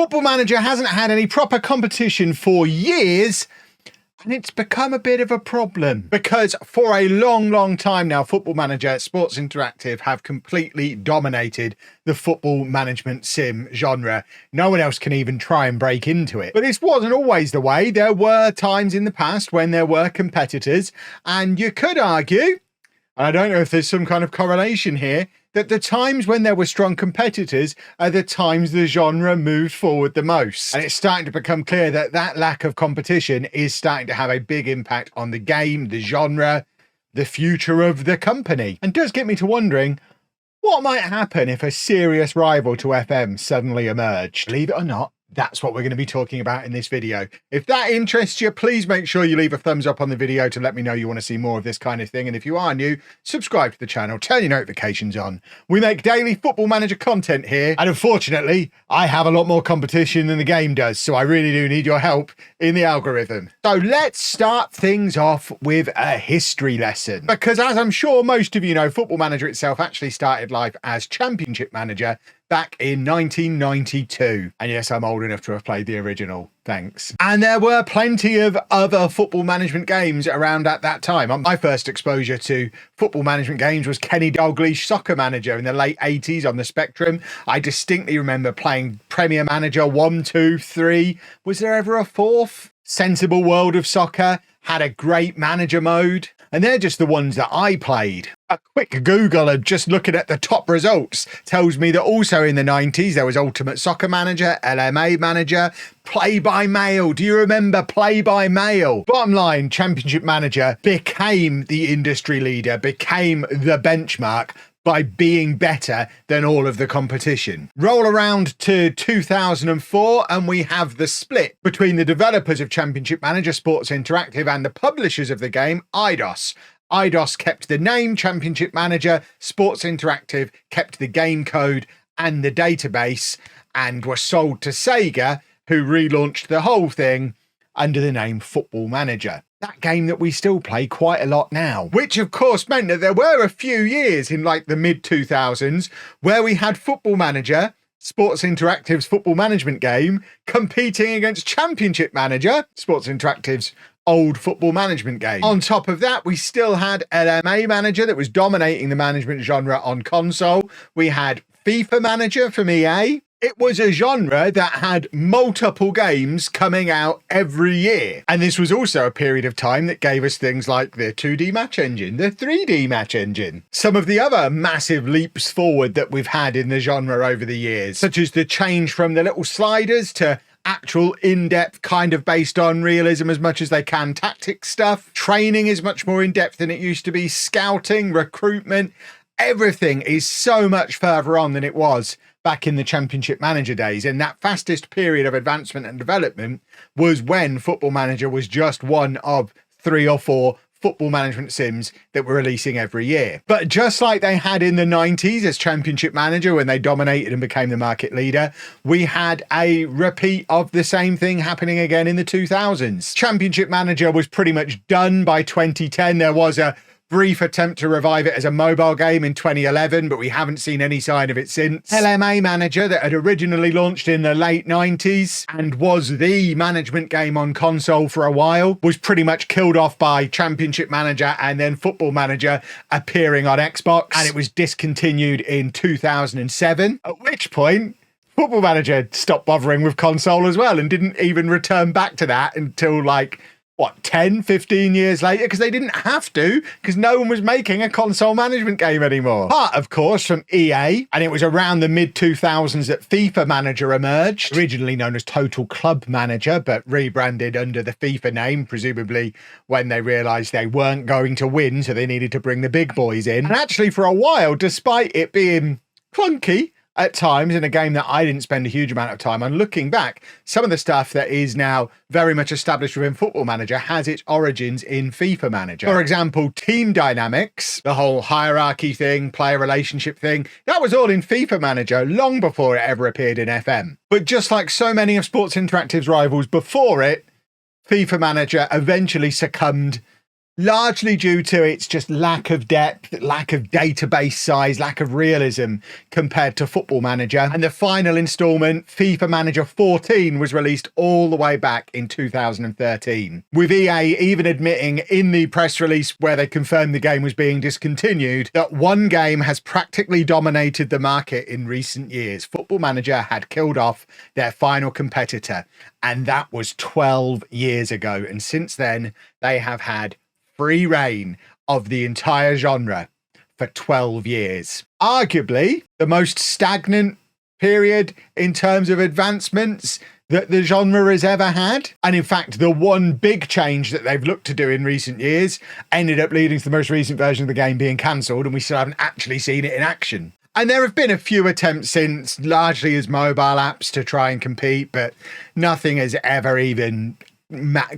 Football Manager hasn't had any proper competition for years, and it's become a bit of a problem because for a long time now, Football Manager, Sports Interactive have completely dominated the football management sim genre. No one else can even try and break into it. But this wasn't always the way. There were times in the past when there were competitors, and you could argue, and I don't know if there's some kind of correlation here, that the times when there were strong competitors are the times the genre moved forward the most. And it's starting to become clear that that lack of competition is starting to have a big impact on the game, the genre, the future of the company. And does get me to wondering, what might happen if a serious rival to FM suddenly emerged? Believe it or not, that's what we're going to be talking about in this video. If that interests you, please make sure you leave a thumbs up on the video to let me know you want to see more of this kind of thing. And if you are new, subscribe to the channel, turn your notifications on. We make daily Football Manager content here. And unfortunately, I have a lot more competition than the game does. So I really do need your help in the algorithm. So let's start things off with a history lesson. Because as I'm sure most of you know, Football Manager itself actually started life as Championship Manager back in 1992. And yes, I'm old enough to have played the original. Thanks. And there were plenty of other football management games around at that time. My first exposure to football management games was Kenny Dalglish Soccer Manager in the late 80s on the Spectrum. I distinctly remember playing Premier Manager 1, 2, 3. Was there ever a fourth? Sensible World of Soccer had a great manager mode. And they're just the ones that I played. A quick Google of just looking at the top results tells me that also in the 90s, there was Ultimate Soccer Manager, LMA Manager, Play by Mail. Do you remember Play by Mail? Bottom line, Championship Manager became the industry leader, became the benchmark by being better than all of the competition. Roll around to 2004 and we have the split between the developers of Championship Manager, Sports Interactive, and the publishers of the game, Eidos. Eidos kept the name Championship Manager, Sports Interactive kept the game code and the database, and were sold to Sega, who relaunched the whole thing under the name Football Manager. That game that we still play quite a lot now, which of course meant that there were a few years in like the mid 2000s where we had Football Manager, Sports Interactive's football management game, competing against Championship Manager, Sports Interactive's old football management game. On top of that, we still had LMA Manager that was dominating the management genre on console. We had FIFA Manager from EA. It was a genre that had multiple games coming out every year. And this was also a period of time that gave us things like the 2D match engine, the 3D match engine. Some of the other massive leaps forward that we've had in the genre over the years, such as the change from the little sliders to actual in-depth kind of based on realism as much as they can tactics stuff. Training is much more in-depth than it used to be. Scouting, recruitment, everything is so much further on than it was back in the Championship Manager days. And that fastest period of advancement and development was when Football Manager was just one of 3 or 4 football management sims that were releasing every year. But just like they had in the 90s as Championship Manager when they dominated and became the market leader, we had a repeat of the same thing happening again in the 2000s. Championship Manager was pretty much done by 2010. There was a brief attempt to revive it as a mobile game in 2011, but we haven't seen any sign of it since. LMA Manager, that had originally launched in the late 90s and was the management game on console for a while, was pretty much killed off by Championship Manager and then Football Manager appearing on Xbox, and it was discontinued in 2007, at which point Football Manager stopped bothering with console as well and didn't even return back to that until like 10, 15 years later, because they didn't have to, because no one was making a console management game anymore. Part, of course, from EA, and it was around the mid-2000s that FIFA Manager emerged, originally known as Total Club Manager, but rebranded under the FIFA name, presumably when they realised they weren't going to win, so they needed to bring the big boys in. And actually, for a while, despite it being clunky at times in a game that I didn't spend a huge amount of time on, looking back, some of the stuff that is now very much established within Football Manager has its origins in FIFA Manager. For example, team dynamics, the whole hierarchy thing, player relationship thing, that was all in FIFA Manager long before it ever appeared in FM. But just like so many of Sports Interactive's rivals before it, FIFA Manager eventually succumbed largely due to its just lack of depth, lack of database size, lack of realism compared to Football Manager. And the final installment, FIFA Manager 14, was released all the way back in 2013, with EA even admitting in the press release where they confirmed the game was being discontinued that one game has practically dominated the market in recent years. Football Manager had killed off their final competitor, and that was 12 years ago. And since then, they have had free reign of the entire genre for 12 years. Arguably the most stagnant period in terms of advancements that the genre has ever had. And in fact, the one big change that they've looked to do in recent years ended up leading to the most recent version of the game being cancelled, and we still haven't actually seen it in action. And there have been a few attempts since, largely as mobile apps, to try and compete, but nothing has ever even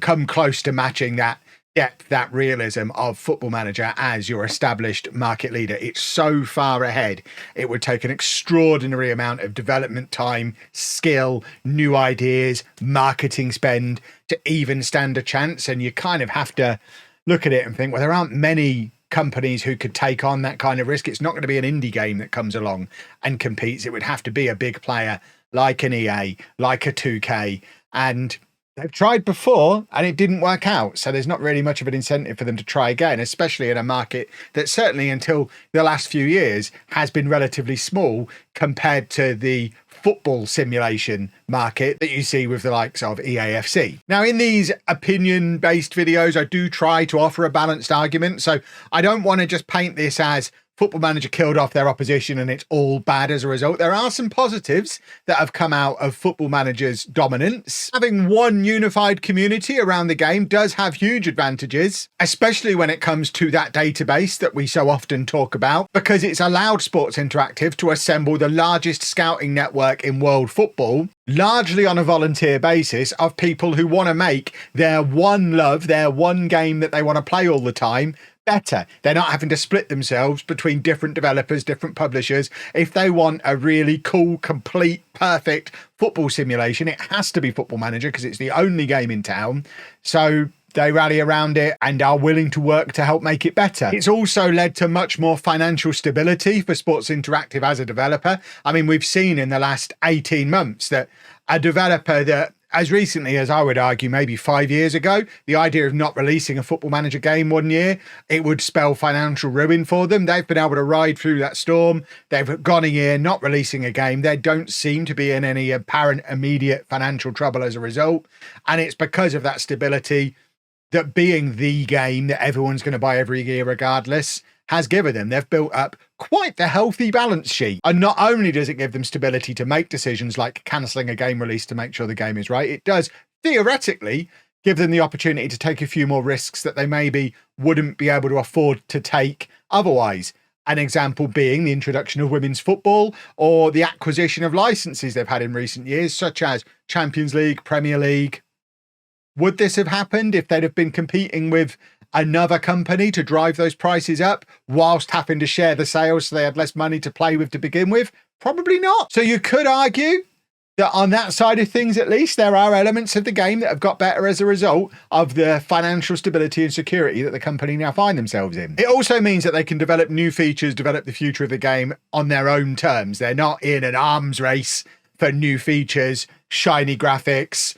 come close to matching that depth, that realism of Football Manager as your established market leader. It's so far ahead. It would take an extraordinary amount of development time, skill, new ideas, marketing spend to even stand a chance. And you kind of have to look at it and think, well, there aren't many companies who could take on that kind of risk. It's not going to be an indie game that comes along and competes. It would have to be a big player like an EA, like a 2K, and they've tried before and it didn't work out. So there's not really much of an incentive for them to try again, especially in a market that certainly until the last few years has been relatively small compared to the football simulation market that you see with the likes of EAFC. Now, in these opinion-based videos, I do try to offer a balanced argument. So I don't want to just paint this as Football Manager killed off their opposition and it's all bad as a result. There are some positives that have come out of Football Manager's dominance. Having one unified community around the game does have huge advantages, especially when it comes to that database that we so often talk about, because it's allowed Sports Interactive to assemble the largest scouting network in world football, largely on a volunteer basis, of people who want to make their one love, their one game that they want to play all the time, better. They're not having to split themselves between different developers, different publishers. If they want a really cool, complete, perfect football simulation, it has to be Football Manager because it's the only game in town. So they rally around it and are willing to work to help make it better. It's also led to much more financial stability for Sports Interactive as a developer. I mean, we've seen in the last 18 months that a developer that, as recently as I would argue maybe 5 years ago, the idea of not releasing a Football Manager game one year, it would spell financial ruin for them. They've been able to ride through that storm. They've gone a year not releasing a game. They don't seem to be in any apparent immediate financial trouble as a result. And it's because of that stability that being the game that everyone's going to buy every year regardless has given them. They've built up quite the healthy balance sheet. And not only does it give them stability to make decisions like cancelling a game release to make sure the game is right, it does theoretically give them the opportunity to take a few more risks that they maybe wouldn't be able to afford to take otherwise. An example being the introduction of women's football or the acquisition of licenses they've had in recent years, such as Champions League, Premier League. Would this have happened if they'd have been competing with another company to drive those prices up whilst having to share the sales so they had less money to play with to begin with? Probably not. So you could argue that on that side of things, at least, there are elements of the game that have got better as a result of the financial stability and security that the company now find themselves in. It also means that they can develop new features, develop the future of the game on their own terms. They're not in an arms race for new features, shiny graphics,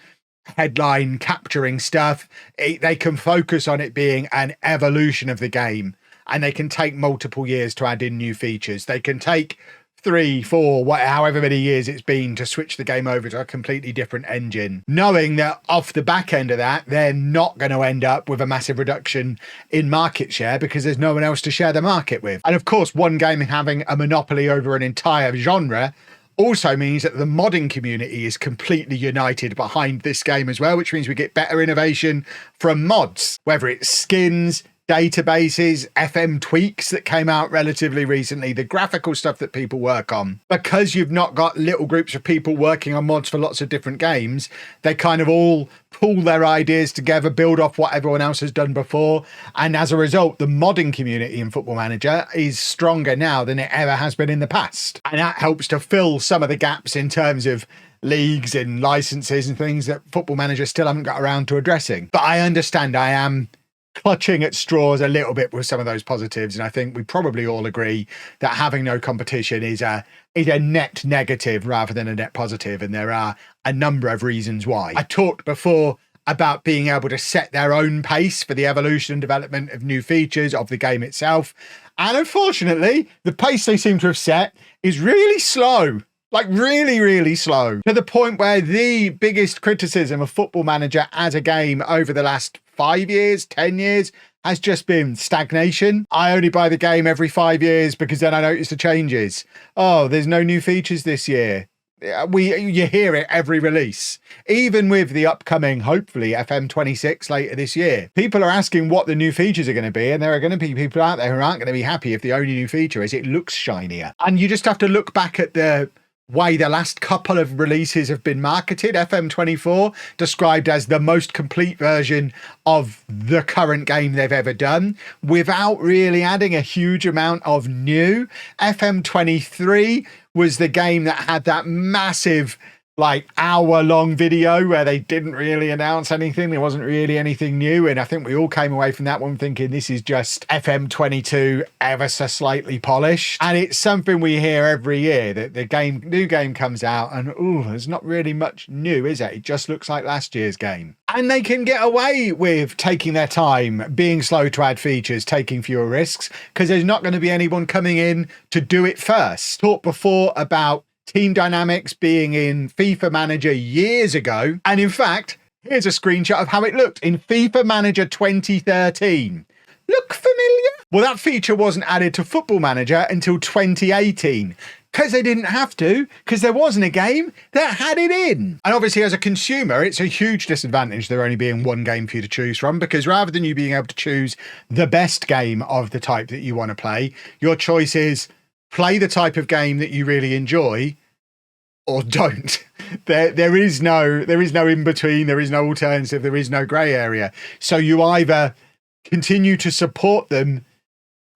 headline capturing stuff. They can focus on it being an evolution of the game, and they can take multiple years to add in new features. They can take 3, 4, however many years it's been to switch the game over to a completely different engine, knowing that off the back end of that, they're not going to end up with a massive reduction in market share because there's no one else to share the market with. And of course, one game having a monopoly over an entire genre also means that the modding community is completely united behind this game as well, which means we get better innovation from mods, whether it's skins, databases, FM tweaks that came out relatively recently, the graphical stuff that people work on. Because you've not got little groups of people working on mods for lots of different games, they kind of all pull their ideas together, build off what everyone else has done before. And as a result, the modding community in Football Manager is stronger now than it ever has been in the past. And that helps to fill some of the gaps in terms of leagues and licenses and things that Football Manager still haven't got around to addressing. But I understand I am clutching at straws a little bit with some of those positives. And I think we probably all agree that having no competition is a net negative rather than a net positive. And there are a number of reasons why. I talked before about being able to set their own pace for the evolution and development of new features of the game itself. And unfortunately, the pace they seem to have set is really slow. Like really, really slow, to the point where the biggest criticism of Football Manager as a game over the last 5 years, 10 years, has just been stagnation. I only buy the game every 5 years because then I notice the changes. Oh, there's no new features this year. You hear it every release, even with the upcoming, hopefully, FM26 later this year. People are asking what the new features are going to be, and there are going to be people out there who aren't going to be happy if the only new feature is it looks shinier. And you just have to look back at the way the last couple of releases have been marketed. FM24 described as the most complete version of the current game they've ever done, without really adding a huge amount of new. FM23 was the game that had that massive like hour-long video where they didn't really announce anything. There wasn't really anything new, and I think we all came away from that one thinking this is just FM22 ever so slightly polished. And it's something we hear every year, that the new game comes out and there's not really much new, is it? It just looks like last year's game. And they can get away with taking their time, being slow to add features, taking fewer risks, because there's not going to be anyone coming in to do it first. Talked before about team dynamics being in FIFA Manager years ago. And in fact, here's a screenshot of how it looked in FIFA Manager 2013. Look familiar? Well, that feature wasn't added to Football Manager until 2018. Because they didn't have to, because there wasn't a game that had it in. And obviously, as a consumer, it's a huge disadvantage there only being one game for you to choose from, because rather than you being able to choose the best game of the type that you want to play, your choice is play the type of game that you really enjoy, or don't. There is no in between. There is no alternative. There is no grey area. So you either continue to support them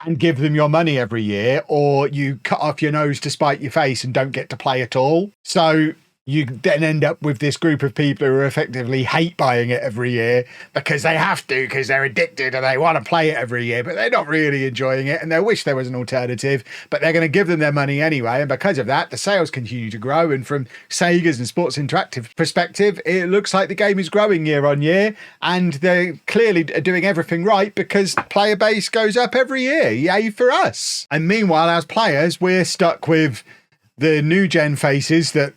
and give them your money every year, or you cut off your nose to spite your face and don't get to play at all. So you then end up with this group of people who effectively hate buying it every year because they have to, because they're addicted and they want to play it every year, but they're not really enjoying it and they wish there was an alternative, but they're going to give them their money anyway. And because of that, the sales continue to grow. And from Sega's and Sports Interactive perspective, it looks like the game is growing year on year, and they're clearly doing everything right because player base goes up every year. Yay for us. And meanwhile, as players, we're stuck with the new gen faces that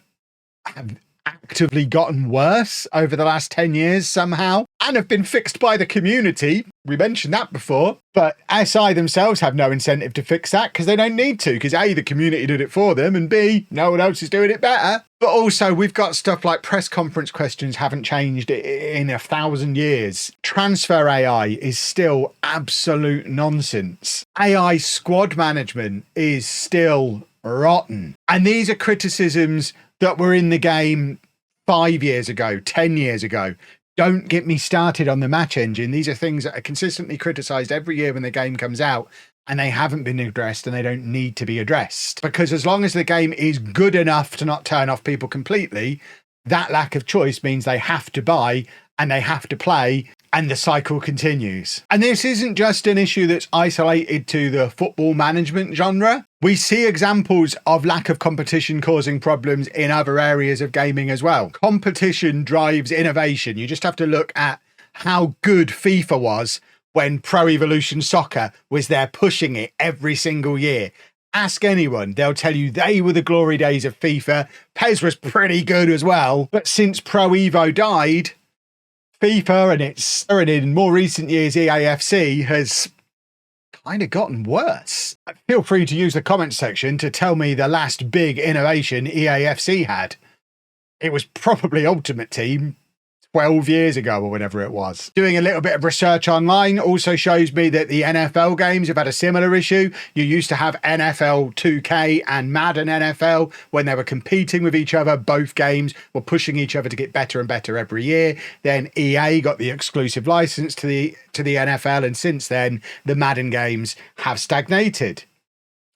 have actively gotten worse over the last 10 years somehow, and have been fixed by the community. We mentioned that before, but SI themselves have no incentive to fix that because they don't need to, because A, the community did it for them, and B, no one else is doing it better. But also we've got stuff like press conference questions haven't changed in 1,000 years. Transfer AI is still absolute nonsense. AI squad management is still rotten. And these are criticisms that were in the game 5 years ago, 10 years ago. Don't get me started on the match engine. These are things that are consistently criticized every year when the game comes out, and they haven't been addressed, and they don't need to be addressed. Because as long as the game is good enough to not turn off people completely, that lack of choice means they have to buy and they have to play, and the cycle continues. And this isn't just an issue that's isolated to the football management genre. We see examples of lack of competition causing problems in other areas of gaming as well. Competition drives innovation. You just have to look at how good FIFA was when Pro Evolution Soccer was there pushing it every single year. Ask anyone, they'll tell you they were the glory days of FIFA. PES was pretty good as well. But since Pro Evo died, FIFA and in more recent years, EAFC has kind of gotten worse. Feel free to use the comment section to tell me the last big innovation EAFC had. It was probably Ultimate Team 12 years ago or whenever it was. Doing a little bit of research online also shows me that the NFL games have had a similar issue. You used to have NFL 2K and Madden NFL when they were competing with each other. Both games were pushing each other to get better and better every year. Then EA got the exclusive license to the NFL, and since then the Madden games have stagnated,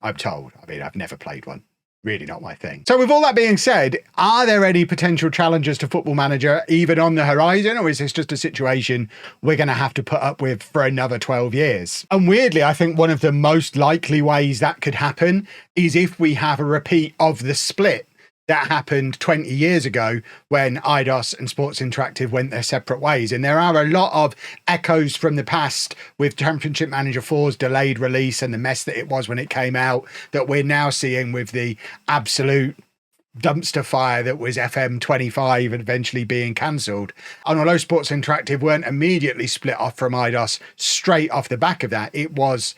I'm told. I mean, I've never played one. really not my thing. So with all that being said, are there any potential challenges to Football Manager even on the horizon, or is this just a situation we're going to have to put up with for another 12 years? And weirdly, I think one of the most likely ways that could happen is if we have a repeat of the split that happened 20 years ago when Eidos and Sports Interactive went their separate ways. And there are a lot of echoes from the past with Championship Manager 4's delayed release and the mess that it was when it came out that we're now seeing with the absolute dumpster fire that was FM 25 and eventually being cancelled. And although Sports Interactive weren't immediately split off from Eidos straight off the back of that, it was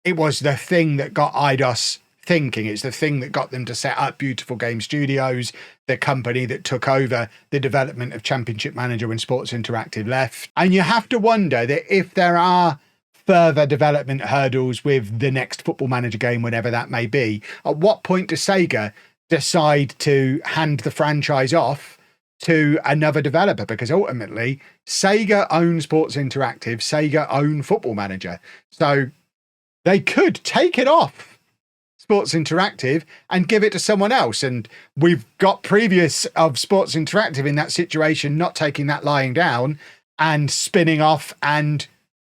the thing that got Eidos thinking. It's the thing that got them to set up Beautiful Game Studios, the company that took over the development of Championship Manager when Sports Interactive left. And you have to wonder that if there are further development hurdles with the next Football Manager game, whenever that may be, at what point does Sega decide to hand the franchise off to another developer? Because ultimately, Sega owns Sports Interactive, Sega own Football Manager. So they could take it off Sports Interactive and give it to someone else. And we've got previous of Sports Interactive in that situation, not taking that lying down and spinning off and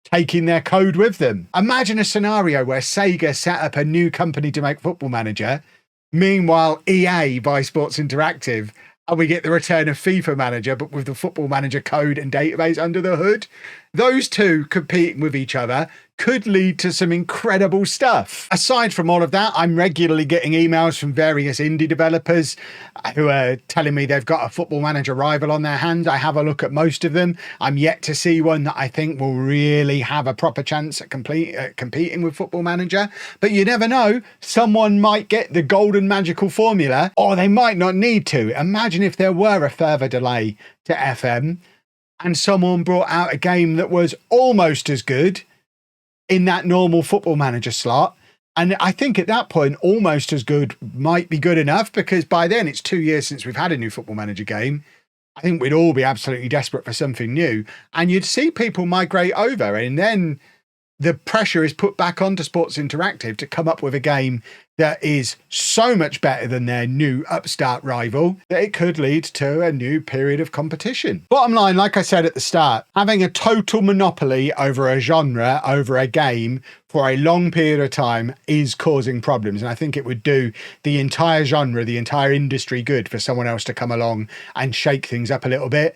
taking their code with them. Imagine a scenario where Sega set up a new company to make Football Manager. Meanwhile, EA buy Sports Interactive and we get the return of FIFA Manager, but with the Football Manager code and database under the hood. Those two competing with each other could lead to some incredible stuff. Aside from all of that, I'm regularly getting emails from various indie developers who are telling me they've got a Football Manager rival on their hands. I have a look at most of them. I'm yet to see one that I think will really have a proper chance at competing with Football Manager. But you never know. Someone might get the golden magical formula, or they might not need to. Imagine if there were a further delay to FM and someone brought out a game that was almost as good in that normal Football Manager slot. And I think at that point, almost as good might be good enough, because by then it's 2 years since we've had a new Football Manager game. I think we'd all be absolutely desperate for something new. And you'd see people migrate over, and then the pressure is put back onto Sports Interactive to come up with a game that is so much better than their new upstart rival that it could lead to a new period of competition. Bottom line, like I said at the start, having a total monopoly over a genre, over a game for a long period of time is causing problems. And I think it would do the entire genre, the entire industry good for someone else to come along and shake things up a little bit.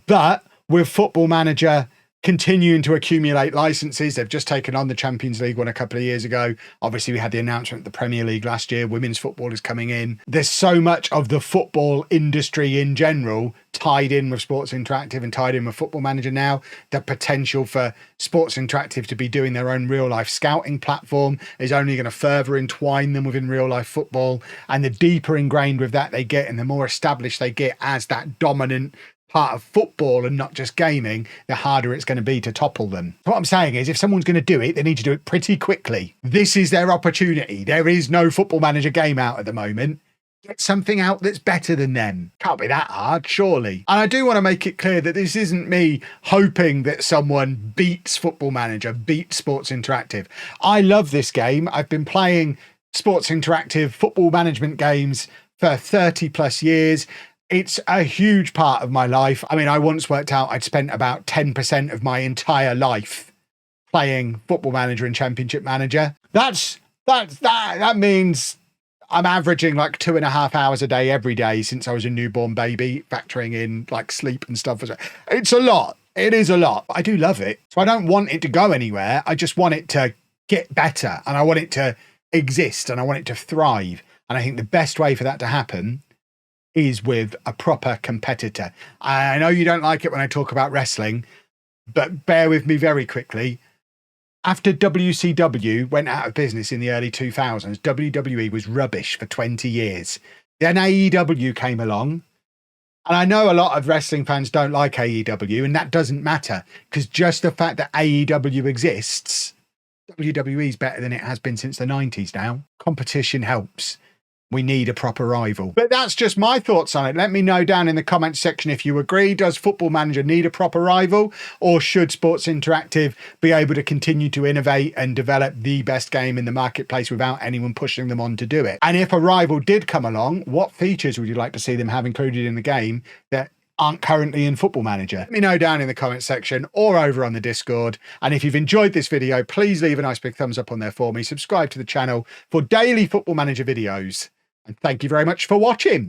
But with Football Manager continuing to accumulate licenses, they've just taken on the Champions League one a couple of years ago. Obviously, we had the announcement of the Premier League last year. Women's football is coming in. There's so much of the football industry in general tied in with Sports Interactive and tied in with Football Manager now. The potential for Sports Interactive to be doing their own real-life scouting platform is only going to further entwine them within real-life football. And the deeper ingrained with that they get and the more established they get as that dominant part of football and not just gaming, the harder it's going to be to topple them. What I'm saying is, if someone's going to do it, they need to do it pretty quickly. This is their opportunity. There is no Football Manager game out at the moment. Get something out that's better than them. Can't be that hard, surely. And I do want to make it clear that this isn't me hoping that someone beats Football Manager, beats Sports Interactive. I love this game. I've been playing Sports Interactive football management games for 30 plus years. It's a huge part of my life. I mean, I once worked out I'd spent about 10% of my entire life playing Football Manager and Championship Manager. That means I'm averaging like 2.5 hours a day every day since I was a newborn baby, factoring in like sleep and stuff. It's a lot. It is a lot. But I do love it. So I don't want it to go anywhere. I just want it to get better, and I want it to exist, and I want it to thrive. And I think the best way for that to happen is with a proper competitor. I know you don't like it when I talk about wrestling, but bear with me very quickly. After WCW went out of business in the early 2000s, WWE was rubbish for 20 years. Then AEW came along, and I know a lot of wrestling fans don't like AEW, and that doesn't matter, because just the fact that AEW exists, WWE is better than it has been since the 90s now. Competition helps. we need a proper rival. But that's just my thoughts on it. Let me know down in the comments section if you agree. Does Football Manager need a proper rival, or should Sports Interactive be able to continue to innovate and develop the best game in the marketplace without anyone pushing them on to do it? And if a rival did come along, what features would you like to see them have included in the game that aren't currently in Football Manager? Let me know down in the comment section or over on the Discord. And if you've enjoyed this video, please leave a nice big thumbs up on there for me. Subscribe to the channel for daily Football Manager videos. And thank you very much for watching.